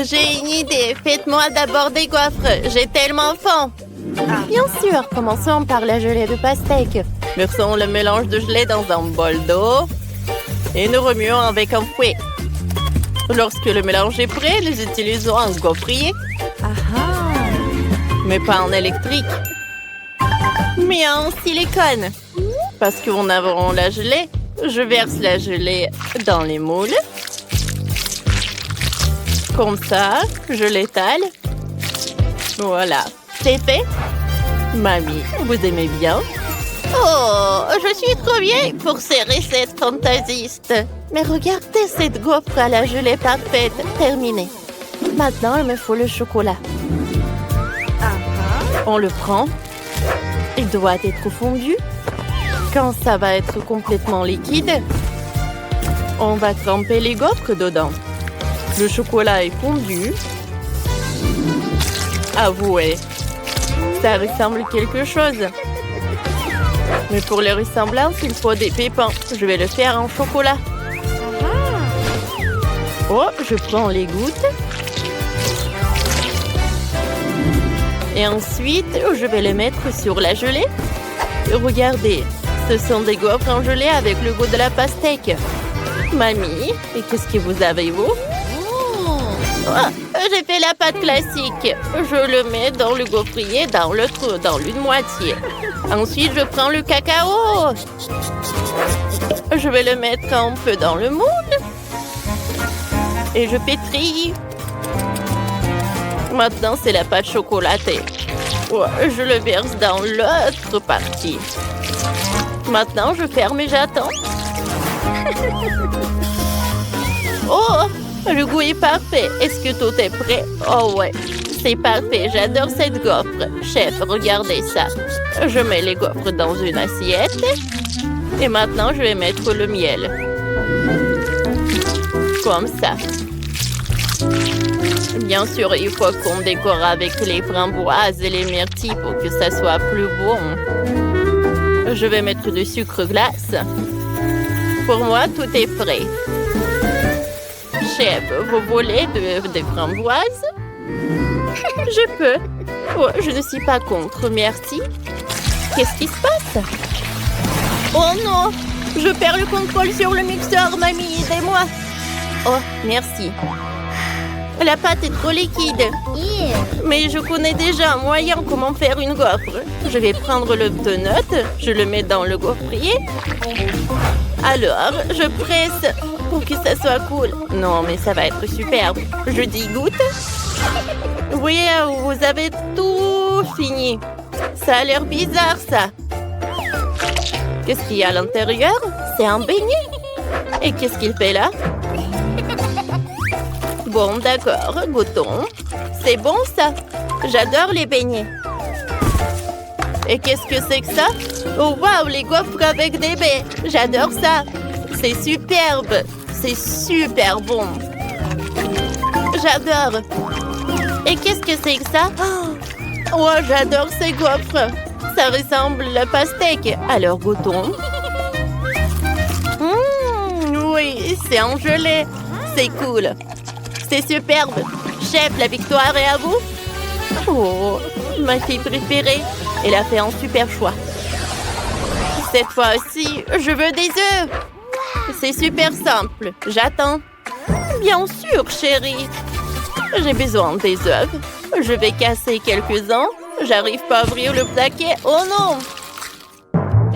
J'ai une idée. Faites-moi d'abord des gaufres. J'ai tellement faim. Bien sûr, commençons par la gelée de pastèque. Versons le mélange de gelée dans un bol d'eau et nous remuons avec un fouet. Lorsque le mélange est prêt, nous utilisons un gaufrier. Mais pas en électrique, mais en silicone. Parce qu'on a la gelée, je verse la gelée dans les moules. Comme ça, je l'étale. Voilà, c'est fait. Mamie, vous aimez bien? Oh, je suis trop vieille pour ces recettes fantaisistes. Mais regardez cette gaufre à la gelée parfaite, terminée. Maintenant, il me faut le chocolat. On le prend. Il doit être fondu. Quand ça va être complètement liquide, on va tremper les gaufres dedans. Le chocolat est fondu. Avouez, ça ressemble quelque chose. Mais pour les ressemblances, il faut des pépins. Je vais le faire en chocolat. Oh, je prends les gouttes. Et ensuite, je vais les mettre sur la gelée. Regardez, ce sont des gaufres en gelée avec le goût de la pastèque. Mamie, et qu'est-ce que vous avez, vous? Oh, j'ai fait la pâte classique. Je le mets dans le gaufrier, dans l'une moitié. Ensuite, je prends le cacao. Je vais le mettre un peu dans le moule. Et je pétris. Maintenant, c'est la pâte chocolatée. Oh, je le verse dans l'autre partie. Maintenant, je ferme et j'attends. Oh, le goût est parfait. Est-ce que tout est prêt? Oh ouais, c'est parfait. J'adore cette gaufre. Chef, regardez ça. Je mets les gaufres dans une assiette. Et maintenant, je vais mettre le miel. Comme ça. Bien sûr, il faut qu'on décore avec les framboises et les myrtilles pour que ça soit plus bon. Je vais mettre du sucre glace. Pour moi, tout est prêt. Chef, vous voulez des framboises? Je peux. Oh, je ne suis pas contre, merci. Qu'est-ce qui se passe? Oh non! Je perds le contrôle sur le mixeur, mamie, aidez-moi! Oh, merci. La pâte est trop liquide. Mais je connais déjà un moyen comment faire une gaufre. Je vais prendre le donut, je le mets dans le gaufrier. Alors, je presse pour que ça soit cool. Non, mais ça va être superbe. Je dis goûte. Oui, vous avez tout fini. Ça a l'air bizarre, ça. Qu'est-ce qu'il y a à l'intérieur? C'est un beignet. Et qu'est-ce qu'il fait là? Bon, d'accord, goûtons. C'est bon, ça. J'adore les beignets. Et qu'est-ce que c'est que ça? Oh, waouh, les gaufres avec des baies. J'adore ça. C'est superbe. C'est super bon. J'adore. Et qu'est-ce que c'est que ça? Oh, j'adore ces gaufres. Ça ressemble à la pastèque. Alors, goûtons. Oui, c'est en gelée. C'est cool. C'est superbe. Chef, la victoire est à vous. Oh, ma fille préférée. Elle a fait un super choix. Cette fois-ci, je veux des œufs. C'est super simple. J'attends. Bien sûr, chérie. J'ai besoin des œufs. Je vais casser quelques-uns. J'arrive pas à ouvrir le paquet. Oh non!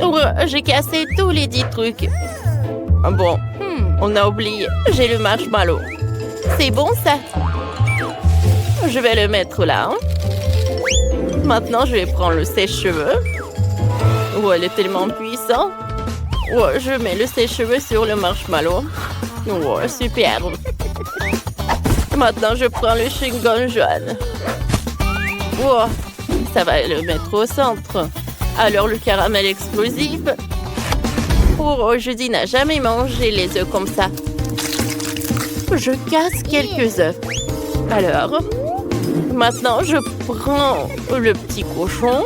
Oh, j'ai cassé tous les 10 trucs. Bon, on a oublié. J'ai le marshmallow. C'est bon, ça? Je vais le mettre là. Maintenant, je vais prendre le sèche-cheveux. Oh, elle est tellement puissante. Oh, je mets le sèche-cheveux sur le marshmallow. Oh, superbe. Maintenant, je prends le chewing-gum jaune. Oh, ça va le mettre au centre. Alors, le caramel explosif. Oh, Judy n'a jamais mangé les œufs comme ça. Je casse quelques œufs. Alors, maintenant, je prends le petit cochon.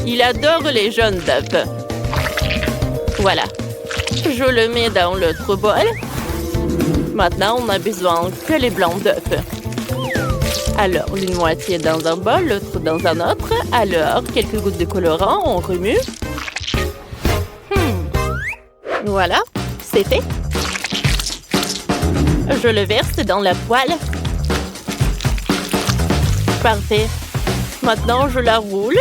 Il adore les jaunes d'œufs. Voilà. Je le mets dans l'autre bol. Maintenant, on n'a besoin que les blancs d'œufs. Alors, l'une moitié dans un bol, l'autre dans un autre. Alors, quelques gouttes de colorant, on remue. Voilà, c'est fait. Je le verse dans la poêle. Parfait. Maintenant, je la roule.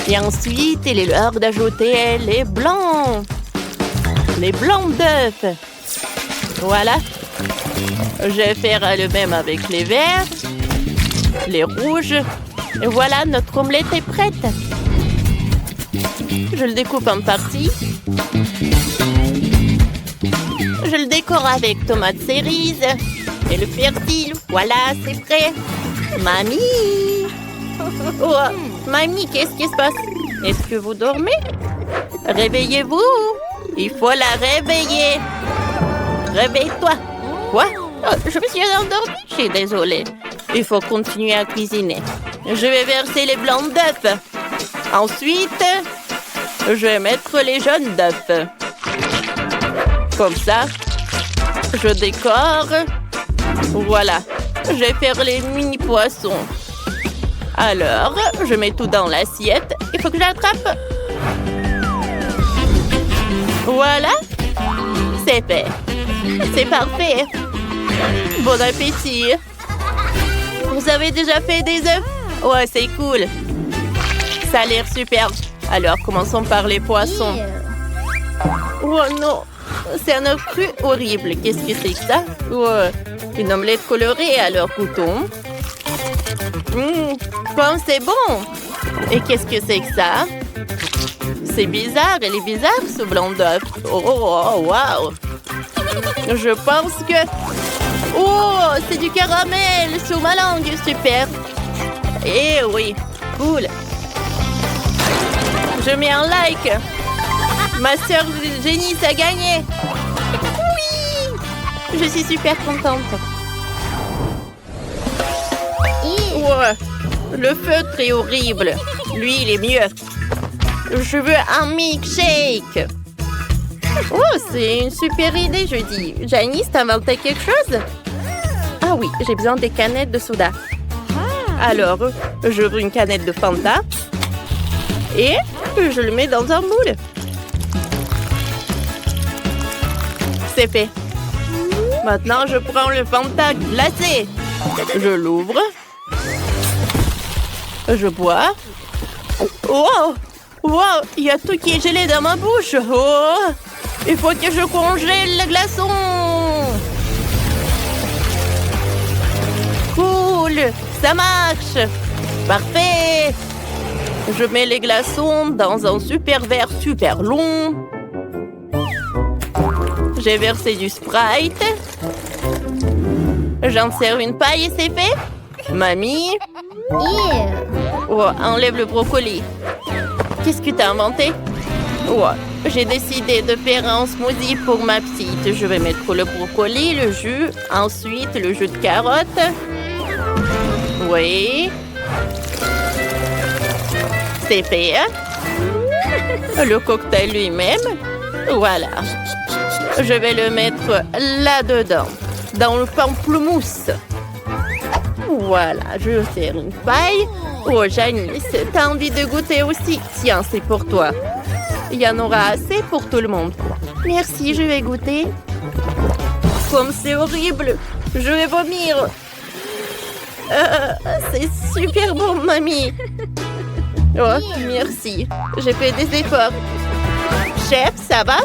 Et ensuite, il est l'heure d'ajouter les blancs. Les blancs d'œufs. Voilà. Je vais faire le même avec les verts. Les rouges. Et voilà, notre omelette est prête. Je le découpe en parties. Je le décore avec tomates cerises et le persil. Voilà, c'est prêt. Mamie! Oh, mamie, qu'est-ce qui se passe? Est-ce que vous dormez? Réveillez-vous! Il faut la réveiller. Réveille-toi. Quoi? Oh, je me suis endormie. Je suis désolée. Il faut continuer à cuisiner. Je vais verser les blancs d'œufs. Ensuite, je vais mettre les jaunes d'œufs. Comme ça, je décore. Voilà. Je vais faire les mini poissons. Alors, je mets tout dans l'assiette. Il faut que j'attrape. Voilà. C'est fait. C'est parfait. Bon appétit. Vous avez déjà fait des œufs? Ouais, c'est cool. Ça a l'air super. Alors, commençons par les poissons. Oh non. C'est un œuf cru horrible. Qu'est-ce que c'est que ça? Ouais. Une omelette colorée, alors goûtons. Comme c'est bon. Et qu'est-ce que c'est que ça? C'est bizarre. Elle est bizarre, ce blanc d'œuf. Oh, wow. Je pense que... Oh, c'est du caramel sous ma langue. Super. Eh oui, cool. Je mets un like. Ma sœur Génice a gagné. Oui. Je suis super contente. Ouais. Le feutre est horrible. Lui, il est mieux. Je veux un milkshake. Oh, c'est une super idée, je dis. Janice, t'as inventé quelque chose? Ah oui, j'ai besoin des canettes de soda. Alors, j'ouvre une canette de Fanta et je le mets dans un moule. C'est fait. Maintenant, je prends le Fanta glacé. Je l'ouvre. Je bois. Oh! Wow! Il y a tout qui est gelé dans ma bouche. Oh! Il faut que je congèle le glaçon. Cool! Ça marche! Parfait! Je mets les glaçons dans un super verre super long. J'ai versé du Sprite. J'en sers une paille et c'est fait. Mamie. Oh, enlève le brocoli. Qu'est-ce que t'as inventé? Oh, j'ai décidé de faire un smoothie pour ma petite. Je vais mettre le brocoli, le jus, ensuite le jus de carotte. Oui. C'est fait. Le cocktail lui-même. Voilà. Je vais le mettre là-dedans, dans le pamplemousse. Voilà, je vais faire une paille. Oh, Janice, t'as envie de goûter aussi? Tiens, c'est pour toi. Il y en aura assez pour tout le monde. Merci, je vais goûter. Comme c'est horrible, je vais vomir. C'est super bon, mamie. Oh, merci. J'ai fait des efforts. Chef, ça va?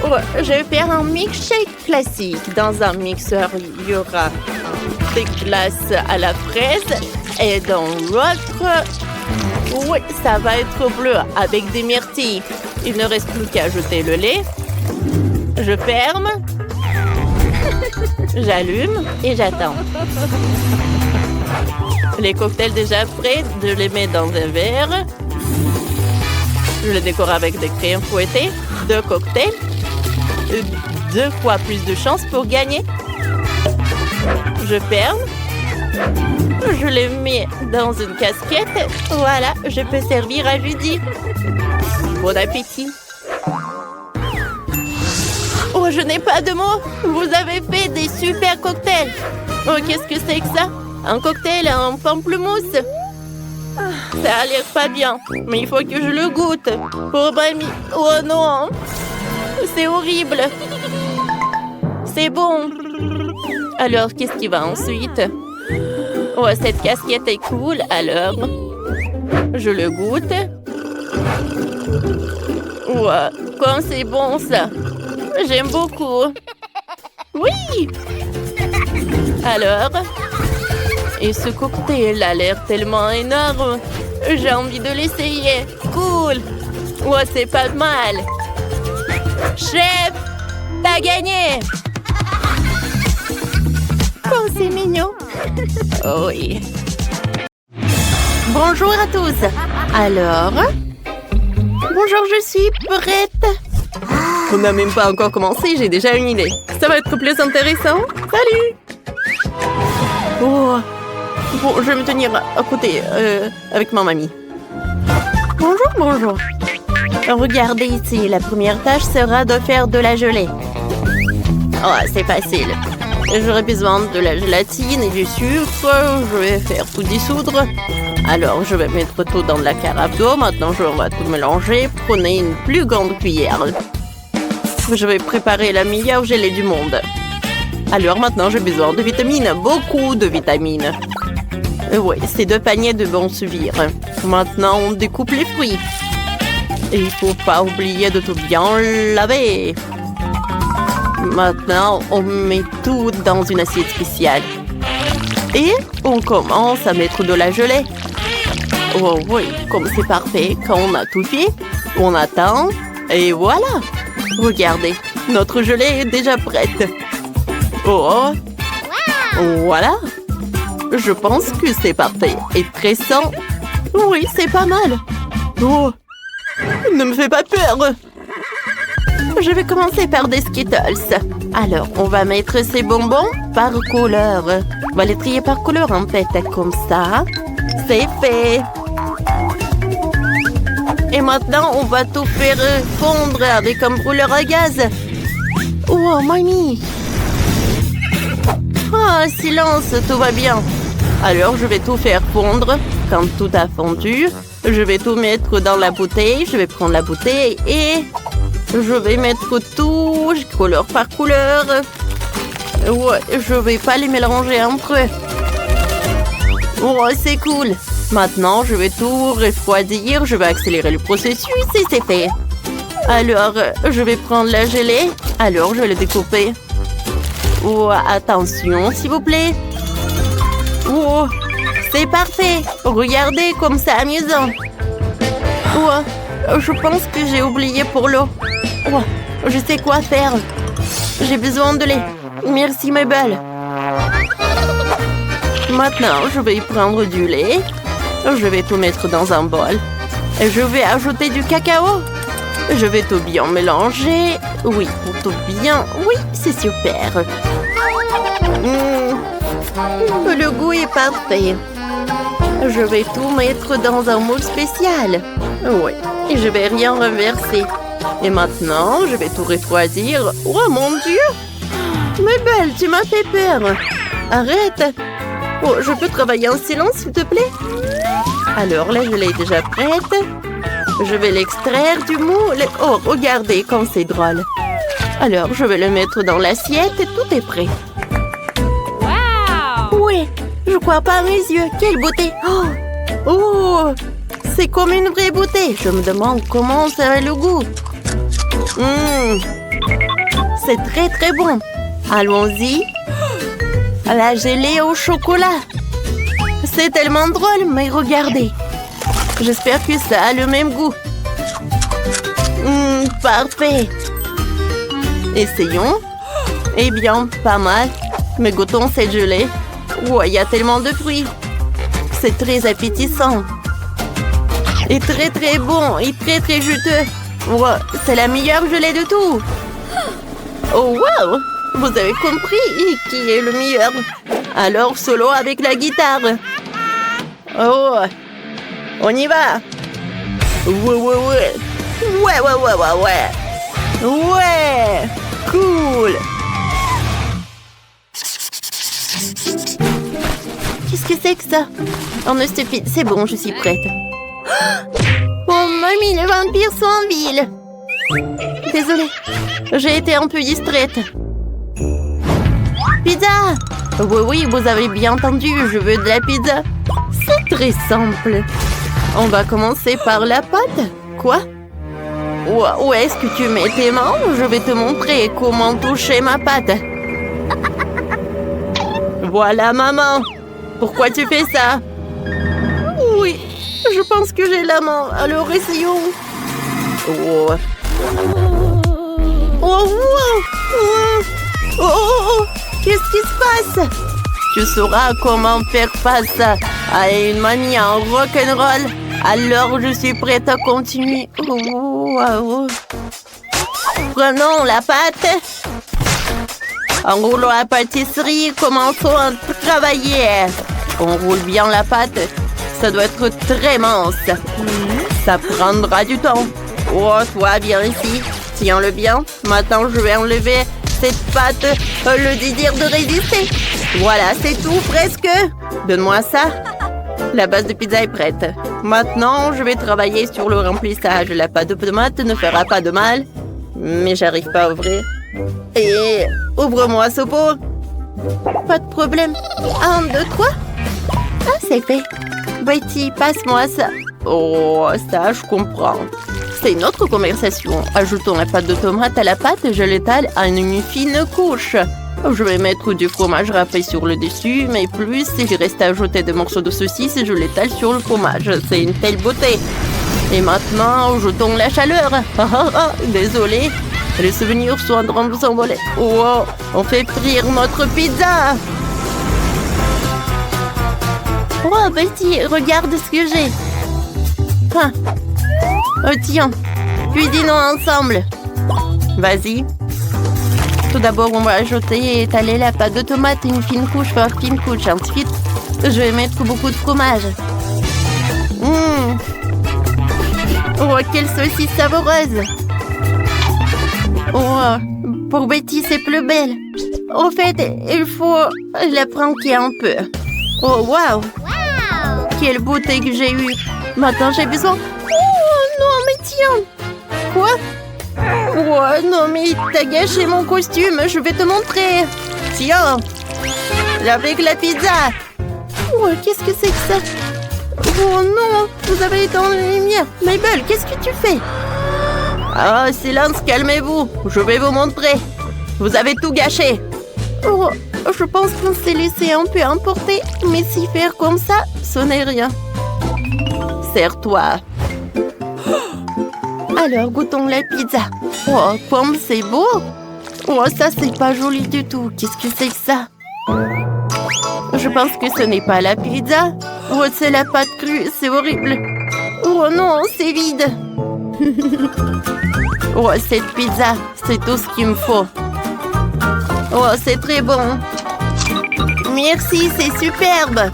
Oh, je vais faire un milkshake classique. Dans un mixeur, il y aura des glaces à la fraise. Et dans l'autre, oui, ça va être bleu avec des myrtilles. Il ne reste plus qu'à ajouter le lait. Je ferme. J'allume et j'attends. Les cocktails déjà prêts, je les mets dans un verre. Je les décore avec des crèmes fouettées. 2 cocktails. 2 fois plus de chances pour gagner. Je ferme. Je les mets dans une casquette. Voilà, je peux servir à Judy. Bon appétit. Oh Oh, je n'ai pas de mots. Vous avez fait des super cocktails. Oh, qu'est-ce que c'est que ça? Un cocktail en pamplemousse. Ça a l'air pas bien, mais il faut que je le goûte. Pour mamie. Oh non. C'est horrible. C'est bon. Alors, qu'est-ce qui va ensuite? Oh, cette casquette est cool. Alors, je le goûte. Ouais, comme c'est bon ça. J'aime beaucoup. Oui. Alors, et ce cocktail a l'air tellement énorme. J'ai envie de l'essayer. Cool. Ouais, c'est pas mal. Chef, t'as gagné. Oh, c'est mignon. Oh, oui. Bonjour à tous. Alors, bonjour, je suis prête. On n'a même pas encore commencé, j'ai déjà une idée. Ça va être plus intéressant. Salut. Oh. Bon, je vais me tenir à côté avec ma mamie. Bonjour, bonjour. Regardez ici, la première tâche sera de faire de la gelée. Oh, c'est facile. J'aurai besoin de la gélatine et du sucre. Je vais faire tout dissoudre. Alors, je vais mettre tout dans la carafe d'eau. Maintenant, on va tout mélanger. Prenez une plus grande cuillère. Je vais préparer la meilleure gelée du monde. Alors, maintenant, j'ai besoin de vitamines. Beaucoup de vitamines. Oui, c'est 2 paniers de bons suivre. Maintenant, on découpe les fruits. Et il ne faut pas oublier de tout bien laver. Maintenant, on met tout dans une assiette spéciale. Et on commence à mettre de la gelée. Oh oui, comme c'est parfait, quand on a tout fait, on attend. Et voilà. Regardez, notre gelée est déjà prête. Oh, voilà. Je pense que c'est parfait. Et très sain. Oui, c'est pas mal. Oh, ne me fais pas peur. Je vais commencer par des Skittles. Alors, on va mettre ces bonbons par couleur. On va les trier par couleur, en fait. Comme ça, c'est fait. Et maintenant, on va tout faire fondre avec un brûleur à gaz. Oh, mamie. Ah, silence, tout va bien. Alors, je vais tout faire fondre. Quand tout a fondu, je vais tout mettre dans la bouteille. Je vais prendre la bouteille et je vais mettre tout, couleur par couleur. Ouais, je vais pas les mélanger entre eux. Oh, c'est cool. Maintenant, je vais tout refroidir. Je vais accélérer le processus et c'est fait. Alors, je vais prendre la gelée. Alors, je vais le découper. Oh, attention, s'il vous plaît. Oh, c'est parfait. Regardez comme c'est amusant. Oh, je pense que j'ai oublié pour l'eau. Oh, je sais quoi faire. J'ai besoin de lait. Merci, Mabel. Maintenant, je vais prendre du lait. Je vais tout mettre dans un bol. Je vais ajouter du cacao. Je vais tout bien mélanger. Oui, tout bien. Oui, c'est super. Le goût est parfait. Je vais tout mettre dans un moule spécial. Oui, et je vais rien renverser. Et maintenant, je vais tout refroidir. Oh mon Dieu! Mabel, tu m'as fait peur. Arrête. Oh, je peux travailler en silence, s'il te plaît? Alors, la gelée est déjà prête. Je vais l'extraire du moule. Oh, regardez comme c'est drôle. Alors, je vais le mettre dans l'assiette et tout est prêt. Wow! Oui, je crois pas à mes yeux. Quelle beauté! Oh, c'est comme une vraie beauté. Je me demande comment serait le goût. C'est très très bon. Allons-y. La gelée au chocolat. C'est tellement drôle, mais regardez. J'espère que ça a le même goût. Parfait. Essayons. Eh bien, pas mal. Mais goûtons cette gelée. Ouais, il y a tellement de fruits. C'est très appétissant. Et très très bon. Et très très juteux. Ouais, c'est la meilleure gelée de tout. Oh, wow! Vous avez compris qui est le meilleur. Alors, solo avec la guitare. Oh, on y va. Ouais. Ouais. Cool! Qu'est-ce que c'est que ça? Oh non, stupide, c'est bon, je suis prête. Oh mamie, les vampires sont en ville! Désolée, j'ai été un peu distraite. Pizza! Oui, oui, vous avez bien entendu, je veux de la pizza. C'est très simple. On va commencer par la pâte. Quoi? Où est-ce que tu mets tes mains? Je vais te montrer comment toucher ma pâte. Voilà, maman. Pourquoi tu fais ça? Oui, je pense que j'ai la main. Alors essayons. Oh. Oh, oh, oh, oh, oh. Qu'est-ce qui se passe? Tu sauras comment faire face à une manie en rock'n'roll. Alors je suis prête à continuer. Oh, oh. Prenons la pâte. Enroulons la pâtisserie. Commençons à travailler. On roule bien la pâte. Ça doit être très mince. Ça prendra du temps. Oh, toi, viens ici. Tiens-le bien. Maintenant, je vais enlever cette pâte. Le désir de résister. Voilà, c'est tout, presque. Donne-moi ça. La base de pizza est prête. Maintenant, je vais travailler sur le remplissage. La pâte de tomate ne fera pas de mal. Mais j'arrive pas à ouvrir. Et ouvre-moi ce pot. Pas de problème. 1, 2, 3. Ah, c'est fait. Betty, passe-moi ça. Oh, ça, je comprends. C'est une autre conversation. Ajoutons la pâte de tomate à la pâte et je l'étale à une fine couche. Je vais mettre du fromage râpé sur le dessus, mais plus, il reste à ajouter des morceaux de saucisse et je l'étale sur le fromage. C'est une telle beauté. Et maintenant, ajoutons la chaleur. Désolé, les souvenirs sont en train de s'envoler. Oh, on fait frire notre pizza. Oh, Betty, regarde ce que j'ai. Ah. Oh, tiens, cuisinons ensemble. Vas-y. Tout d'abord, on va ajouter et étaler la pâte de tomate, une fine couche par fine couche. Ensuite, je vais mettre beaucoup de fromage. Oh, quelle saucisse savoureuse! Oh, pour Betty, c'est plus belle. Au fait, il faut la pranker un peu. Oh, waouh! Quelle beauté que j'ai eue! Maintenant, j'ai besoin... Oh, non, mais tiens! Quoi? Oh, non, mais t'as gâché mon costume. Je vais te montrer. Tiens! Avec la pizza! Oh, qu'est-ce que c'est que ça? Oh non! Vous avez éteint la lumière! Mabel, qu'est-ce que tu fais? Ah, silence, calmez-vous! Je vais vous montrer! Vous avez tout gâché! Oh, je pense qu'on s'est laissé un peu emporter, mais si faire comme ça, ce n'est rien. Serre-toi! Alors, goûtons la pizza. Oh, comme c'est beau! Oh, ça, c'est pas joli du tout. Qu'est-ce que c'est que ça? Je pense que ce n'est pas la pizza. Oh, c'est la pâte crue, c'est horrible. Oh non, c'est vide. Oh, cette pizza, c'est tout ce qu'il me faut. Oh, c'est très bon. Merci, c'est superbe.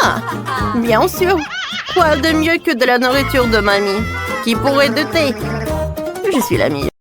Ah, bien sûr. Quoi de mieux que de la nourriture de mamie? Qui pourrait douter? Je suis la meilleure.